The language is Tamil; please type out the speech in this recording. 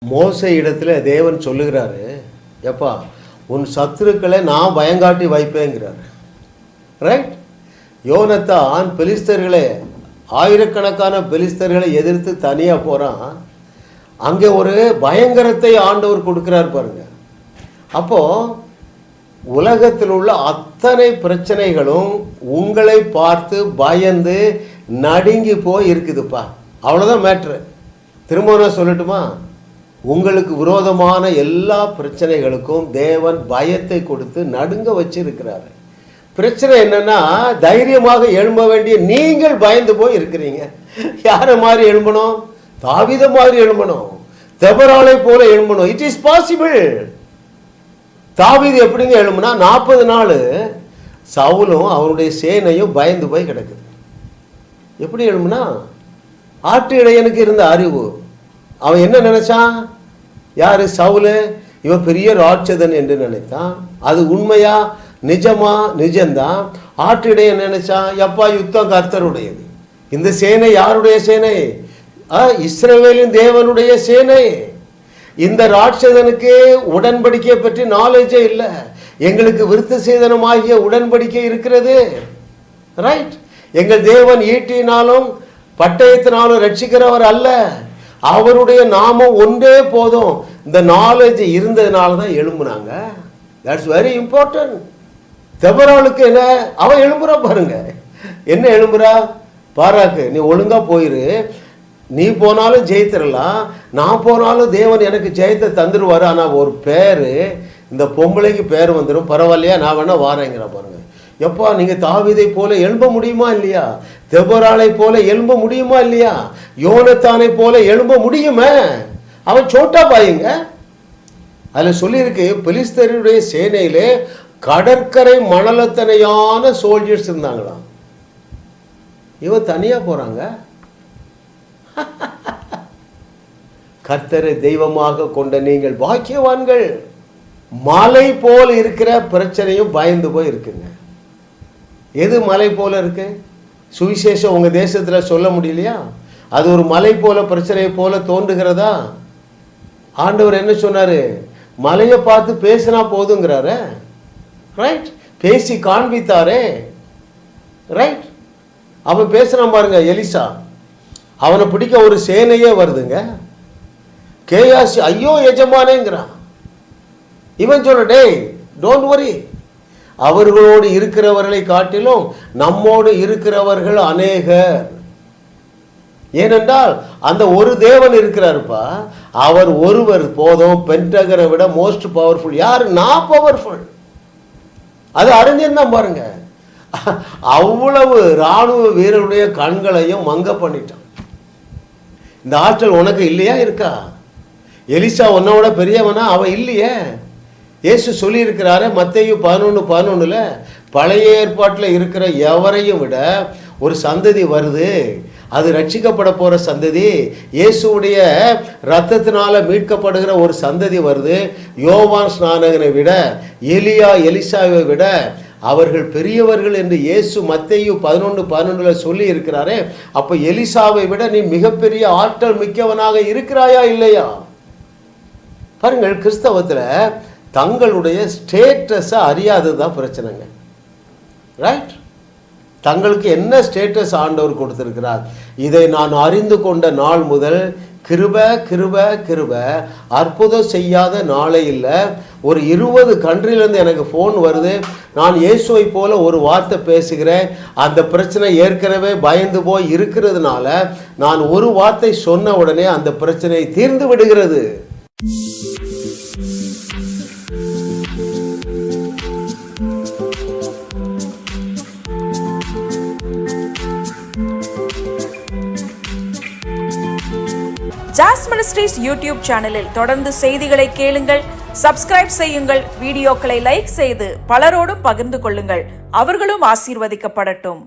மோசே இடத்துல தேவன் சொல்லுகிறாரு, எப்பா உன் சத்துருக்களை நான் பயங்காட்டி வைப்பேங்கிறார். ரைட்? யோனத்தான் பெலிஸ்தர்களை, ஆயிரக்கணக்கான பெலிஸ்தர்களை எதிர்த்து தனியாக போகிறான். அங்கே ஒரு பயங்கரத்தை ஆண்டவர் கொடுக்குறார் பாருங்க. அப்போது உலகத்தில் உள்ள அத்தனை பிரச்சனைகளும் உங்களை பார்த்து பயந்து நடுங்கி போய் இருக்குதுப்பா. அவ்வளோதான் மேட்ரு. திரும்ப நான் சொல்லட்டுமா? உங்களுக்கு விரோதமான எல்லா பிரச்சனைகளுக்கும் தேவன் பயத்தை கொடுத்து நடுங்க வச்சிருக்கிறாரு. பிரச்சனை என்னன்னா, தைரியமாக எழும்ப வேண்டிய நீங்கள் பயந்து போய் இருக்கிறீங்க. யாரை மாதிரி எழும்பணும்? தாவீத மாதிரி எழும்பணும், தெபராளை போல எழும்பணும். It is possible. தாவீது எப்படிங்க எழும்புனா, 40 நாள் சவுலும் அவருடைய சேனையும் பயந்து போய் கிடக்குது. எப்படி எழும்புனா, ஆட்டு இடையனுக்கு இருந்த அறிவு. அவன் என்ன நினைச்சான்? யாரு? சவுலு இவன் பெரிய ராட்சதன் என்று நினைத்தான். அது உண்மையா? நிஜமா? நிஜம்தான். ஆட்டு இடையன் நினைச்சான், எப்பா யுத்தம் கர்த்தருடையது, இந்த சேனை யாருடைய சேனை? இஸ்ரவேலின் தேவனுடைய சேனை. இந்த ராட்சதனுக்கு உடன்படிக்கை பற்றி நாலேஜே இல்லை. எங்களுக்கு விருத்த சேதனமாகிய உடன்படிக்கை இருக்கிறது. ரைட்? எங்கள் தேவன் ஈட்டினாலும் பட்டயத்தினாலும் ரட்சிக்கிறவர் அல்ல. அவருடைய நாமம் ஒன்றே போதும். இந்த நாலேஜ் இருந்ததுனால தான் எழும்புனாங்க. That's very important. தெபராளுக்கு என்ன? அவன் எழும்புறா பாருங்க. என்ன எழும்புறா? பாராக்கு, நீ ஒழுங்கா போயிரு, நீ போனாலும் ஜெயித்திரலாம், நான் போனாலும் தேவன் எனக்கு ஜெயத்தை தந்துடுவாரு. ஆனால் ஒரு பேர், இந்த பொம்பளைக்கு பேர் வந்துடும், பரவாயில்லையா, நான் வேணா வாரேங்கிற பாருங்க. எப்பா நீங்கள் தாவீதை போல எழும்ப முடியுமா இல்லையா? தெபராளை போல எழும்ப முடியுமா இல்லையா? யோனத்தானை போல எழும்ப முடியுமே? அவன் சோட்டா பாயுங்க. அதில் சொல்லியிருக்கு, பெலிஸ்தருடைய சேனையிலே கடற்கரை மணலத்தனையான சோல்ஜர்ஸ் இருந்தாங்களாம். இவன் தனியாக போகிறாங்க. கர்த்தரை தெய்வமாக கொண்ட நீங்கள் பாக்கியவான்கள். மலை போல் இருக்கிற பிரச்சனையும் பயந்து போய் இருக்குங்க. எது மலை போல இருக்கு? சுவிசேஷம் உங்கள் தேசத்தில் சொல்ல முடியலையா? அது ஒரு மலை போல, பிரச்சனையை போல தோன்றுகிறதா? ஆண்டவர் என்ன சொன்னார்? மலையை பார்த்து பேசினா போதுங்கிறாரு. ரைட்? பேசி காண்பித்தாரே. ரைட்? அவன் பேசுகிறான் பாருங்க, எலிசா. அவனை பிடிக்க ஒரு சேனையே வருதுங்க. கேயாசி ஐயோ எஜமானேங்கிறான். இவன் சொல்ற, டேய் டோன்ட் வரி, அவர்களோடு இருக்கிறவர்களை காட்டிலும் நம்மோடு இருக்கிறவர்கள் அநேகர். ஏனென்றால் அந்த ஒரு தேவன் இருக்கிறாருப்பா, அவர் ஒருவர் போதும். பென்டகரை விட மோஸ்ட் பவர்ஃபுல் யார்? நான் பவர்ஃபுல். அது அறிஞ்சிருந்தான் பாருங்க. அவ்வளவு இராணுவ வீரருடைய கண்களையும் மங்க பண்ணிட்டான். இந்த ஆற்றல் உனக்கு இல்லையா? இருக்கா? எலிசா உன்னோட பெரியவனா? அவன் இல்லையே. இயேசு சொல்லியிருக்கிறாரு மத்தேயு 11:11, பழைய ஏற்பாட்டில் இருக்கிற எவரையும் விட ஒரு சந்ததி வருது, அது ரட்சிக்கப்பட போகிற சந்ததி. இயேசுடைய இரத்தத்தினால மீட்கப்படுகிற ஒரு சந்ததி வருது. யோவான் ஸ்நானகனை விட, எலியா எலிசாவை விட அவர்கள் பெரியவர்கள் என்று இயேசு மத்தேயு 11:11 சொல்லி இருக்கிறாரே. அப்போ எலிசாவை விட நீ மிகப்பெரிய ஆற்றல் மிக்கவனாக இருக்கிறாயா இல்லையா? பாருங்கள், கிறிஸ்தவத்தில் தங்களுடைய ஸ்டேட்டஸை அறியாதது தான் பிரச்சனைங்க. ரைட்? தங்களுக்கு என்ன ஸ்டேட்டஸ் ஆண்டவர் கொடுத்திருக்கிறார், இதை நான் அறிந்து கொண்ட நாள் முதல் கிருப கிருப கிருப, அற்புதம் செய்யாத நாளே இல்லை. ஒரு 20 கண்ட்ரிலேருந்து எனக்கு ஃபோன் வருது. நான் இயேசுவை போல ஒரு வார்த்தை பேசுகிறேன், அந்த பிரச்சனை ஏற்கனவே பயந்து போய் இருக்கிறதுனால நான் ஒரு வார்த்தை சொன்ன உடனே அந்த பிரச்சனை தீர்ந்து விடுகிறது. ஜாஸ் மினிஸ்ட்ரீஸ் யூடியூப் சேனலில் தொடர்ந்து செய்திகளை கேளுங்கள், சப்ஸ்கிரைப் செய்யுங்கள், வீடியோக்களை லைக் செய்து பலரோடும் பகிர்ந்து கொள்ளுங்கள். அவர்களும் ஆசீர்வதிக்கப்படட்டும்.